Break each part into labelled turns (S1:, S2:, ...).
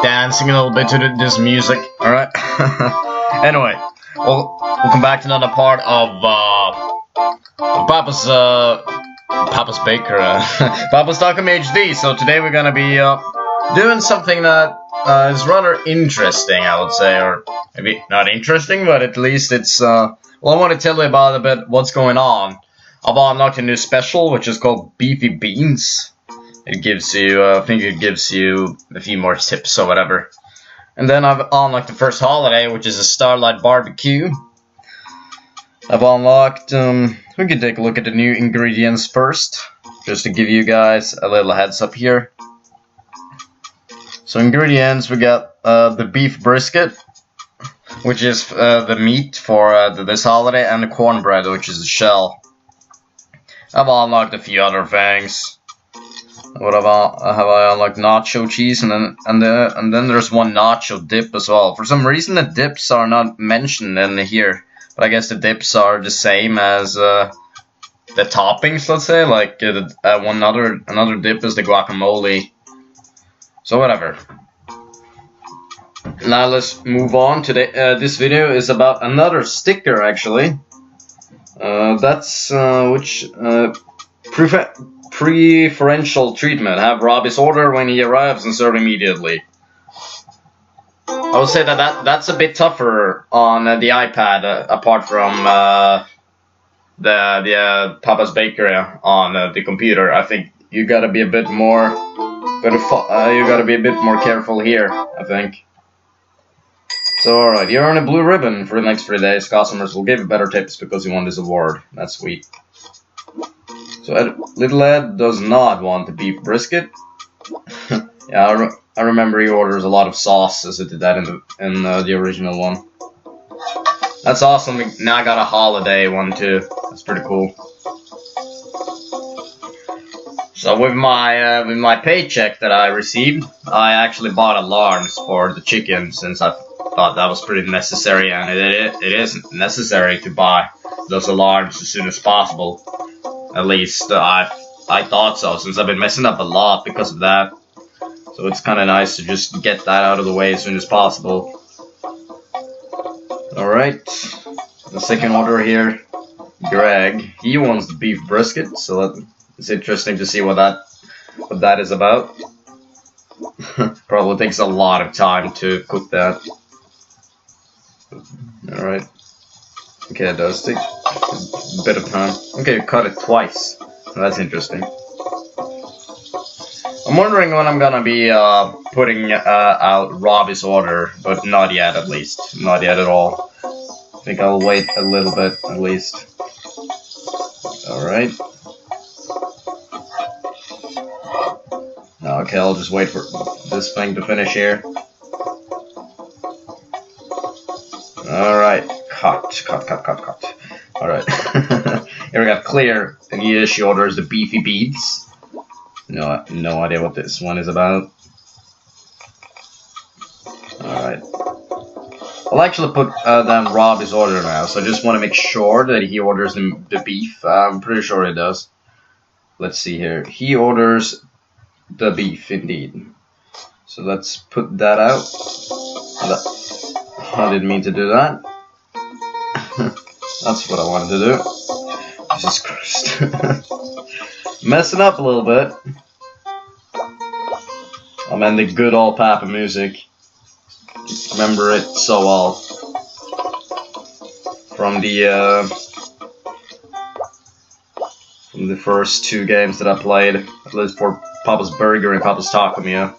S1: Dancing a little bit to this music, alright? Anyway, welcome back to another part of Papa's Baker, Papa's Taco HD. So today we're gonna be doing something that is rather interesting, I would say, or maybe not interesting, but at least it's well, I want to tell you about a bit what's going on. I've unlocked a new special, which is called Beefy Beans. It gives you, I think it gives you a few more tips or whatever. And then I've unlocked the first holiday, which is a Starlight Barbecue. I've unlocked, we can take a look at the new ingredients first, just to give you guys a little heads up here. So ingredients, we got the beef brisket, which is the meat for this holiday, and the cornbread, which is the shell. I've unlocked a few other things. What have I unlocked? Nacho cheese, and then there's one nacho dip as well. For some reason, the dips are not mentioned in here, but I guess the dips are the same as the toppings. Let's say, like another dip is the guacamole. So whatever. Now let's move on. Today, this video is about another sticker actually. That's which preferential treatment. Have Robbie's order when he arrives and serve immediately. I would say that's a bit tougher on the iPad, apart from the Papa's Bakery on the computer. I think you gotta be a bit more, careful here, I think. So alright, you earn a blue ribbon for the next 3 days. Customers will give you better tips because you won this award. That's sweet. So Little Ed does not want the beef brisket. Yeah, I remember he orders a lot of sauce, as it did that in the original one. That's awesome. Now I got a holiday one too. That's pretty cool. So with my paycheck that I received, I actually bought alarms for the chicken, since I thought that was pretty necessary, and it is necessary to buy those alarms as soon as possible. At least I thought so, since I've been messing up a lot because of that. So it's kind of nice to just get that out of the way as soon as possible. Alright, the second order here, Greg. He wants the beef brisket, so it's interesting to see what that is about. Probably takes a lot of time to cook that. Alright. Okay, it does take a bit of time. Okay, you cut it twice. That's interesting. I'm wondering when I'm gonna be putting out Robbie's order, but not yet, at least. Not yet at all. I think I'll wait a little bit, at least. Alright. Okay, I'll just wait for this thing to finish here. Alright. Cut. Alright. Here we got Clear, and she orders the beefy beads. No idea what this one is about. Alright. I'll actually put down Robbie's order now, so I just want to make sure that he orders the beef. I'm pretty sure he does. Let's see here. He orders the beef, indeed. So let's put that out. I didn't mean to do that. That's what I wanted to do. Jesus Christ. Messing up a little bit. I'm in the good old Papa music. Remember it so well. From the first 2 games that I played, at least for Papa's Burger and Papa's Taco Meal.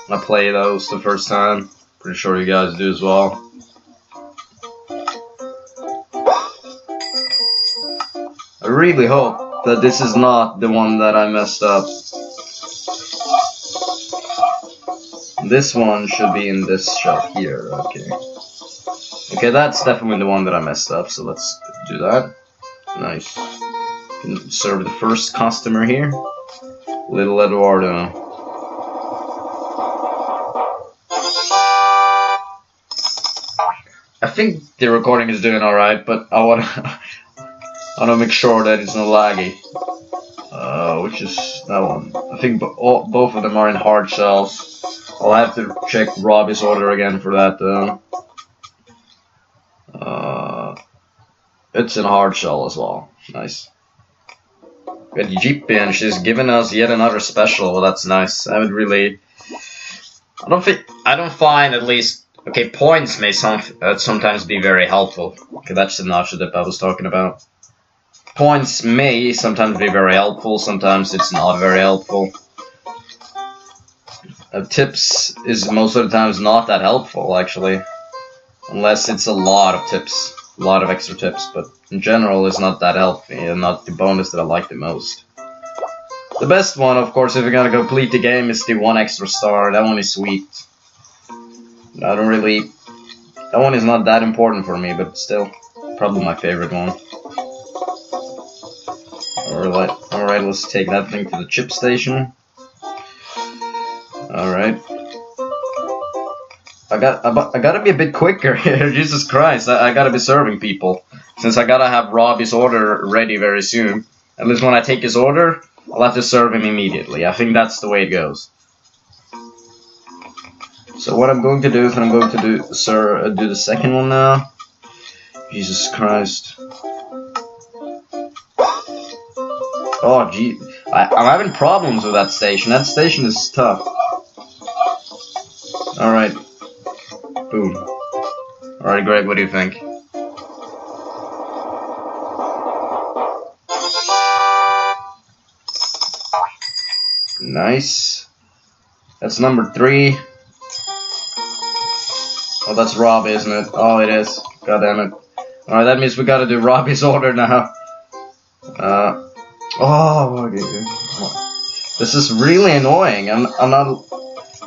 S1: When I played those the first time. Pretty sure you guys do as well. I really hope that this is not the one that I messed up. This one should be in this shop here, okay. Okay, that's definitely the one that I messed up, so let's do that. Nice. You can serve the first customer here. Little Eduardo. I think the recording is doing alright, but I want to make sure that it's not laggy. Which is that one? I think both of them are in hard shells. I'll have to check Robbie's order again for that though. It's in hard shell as well. Nice. We got Jeepy and she's given us yet another special. Well, that's nice. I don't find at least. Okay, points may sometimes be very helpful. Okay, that's the nacho dip I was talking about. Points may sometimes be very helpful, sometimes it's not very helpful. Tips is most of the times not that helpful, actually. Unless it's a lot of tips, a lot of extra tips, but in general it's not that healthy and not the bonus that I like the most. The best one, of course, if you're gonna complete the game is the 1 extra star. That one is sweet. That one is not that important for me, but still, probably my favorite one. Alright, let's take that thing to the chip station. Alright. I gotta be a bit quicker here, Jesus Christ, I gotta be serving people. Since I gotta have Robbie's order ready very soon. At least when I take his order, I'll have to serve him immediately. I think that's the way it goes. So what I'm going to do is I'm going to do the second one now. Jesus Christ. Oh gee, I'm having problems with that station. That station is tough. Alright. Boom. Alright, Greg, what do you think? Nice. That's number 3. Oh, that's Robbie, isn't it? Oh, it is. God damn it. Alright, that means we gotta do Robbie's order now. Oh, okay. This is really annoying. I'm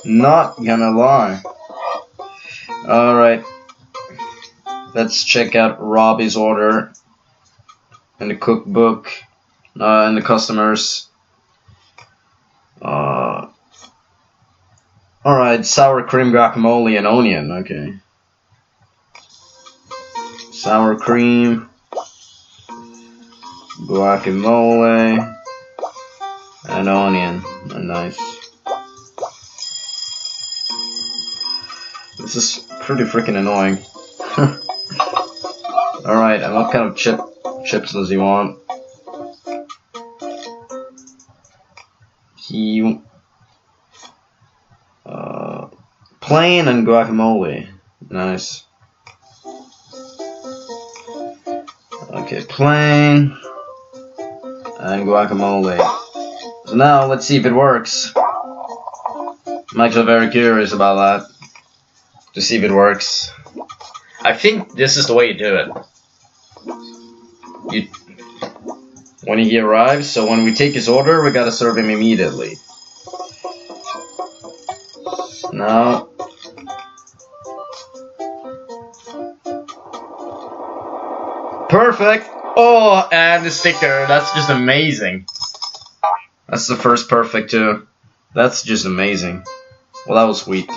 S1: not gonna lie. Alright. Let's check out Robbie's order in the cookbook and the customers. Alright, sour cream, guacamole, and onion. Okay. Sour cream, guacamole, and onion. Nice. This is pretty freaking annoying. Alright, and what kind of chips does he want? Plain and guacamole. Nice. Okay, plain and guacamole. So now let's see if it works. I'm actually very curious about that. To see if it works. I think this is the way you do it. When he arrives, so when we take his order, we gotta serve him immediately. Now, perfect! Oh, and the sticker, that's just amazing. That's the first perfect too. That's just amazing. Well, that was sweet.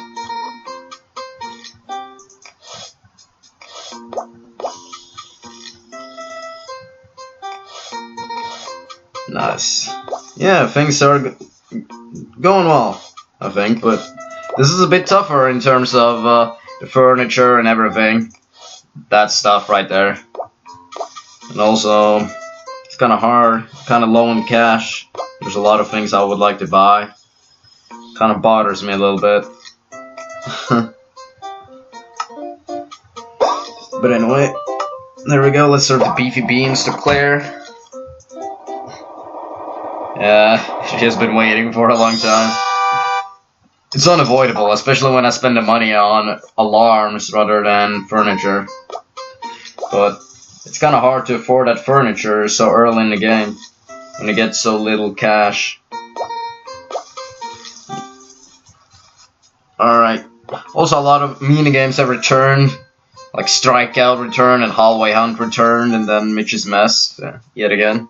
S1: Nice. Yeah, things are going well, I think, but this is a bit tougher in terms of the furniture and everything. That stuff right there. And also, it's kind of hard, kind of low in cash. There's a lot of things I would like to buy. Kind of bothers me a little bit. But anyway, there we go. Let's serve the beefy beans to Claire. Yeah, she has been waiting for a long time. It's unavoidable, especially when I spend the money on alarms rather than furniture. But it's kind of hard to afford that furniture so early in the game, when you get so little cash. Alright. Also, a lot of minigames have returned, like Strikeout returned and Hallway Hunt returned, and then Mitch's Mess, yet again.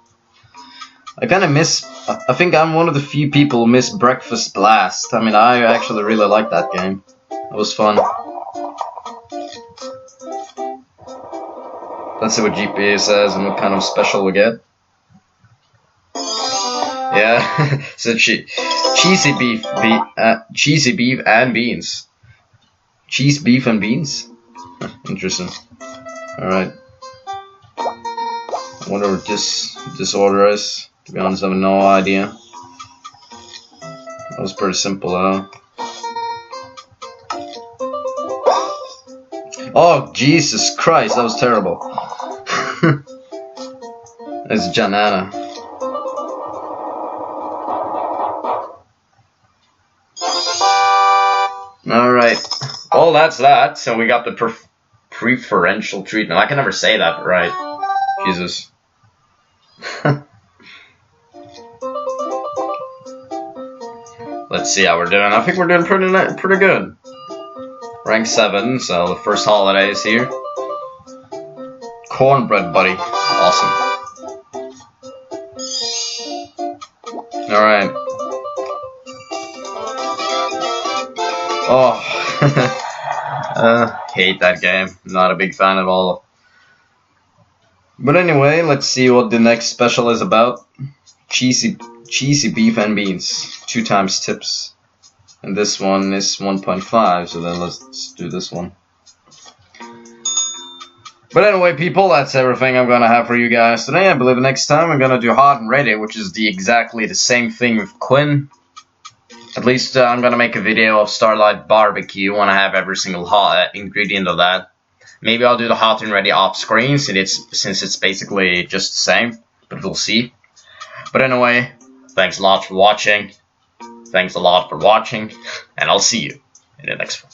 S1: I kind of miss. I think I'm one of the few people who miss Breakfast Blast. I mean, I actually really like that game. It was fun. Let's see what GPA says and what kind of special we get. Yeah, so cheesy beef and beans. Cheese, beef, and beans. Interesting. All right. I wonder what this order is. To be honest, I have no idea. That was pretty simple, though. Oh, Jesus Christ, that was terrible. It's Janana. Alright. Well, that's that. So we got the preferential treatment. I can never say that right. Jesus. Let's see how we're doing. I think we're doing pretty good. Rank 7, so the first holiday is here. Cornbread, buddy. Awesome. Alright. Oh. Hate that game. Not a big fan at all. But anyway, let's see what the next special is about. Cheesy beef and beans. 2 times tips. And this one is 1.5, so then let's do this one. But anyway, people, that's everything I'm gonna have for you guys today. I believe next time I'm gonna do hot and ready, which is exactly the same thing with Quinn. At least I'm gonna make a video of Starlight Barbecue when I have every single hot ingredient of that. Maybe I'll do the hot and ready off screen since it's basically just the same, but we'll see. But anyway, thanks a lot for watching. Thanks a lot for watching, and I'll see you in the next one.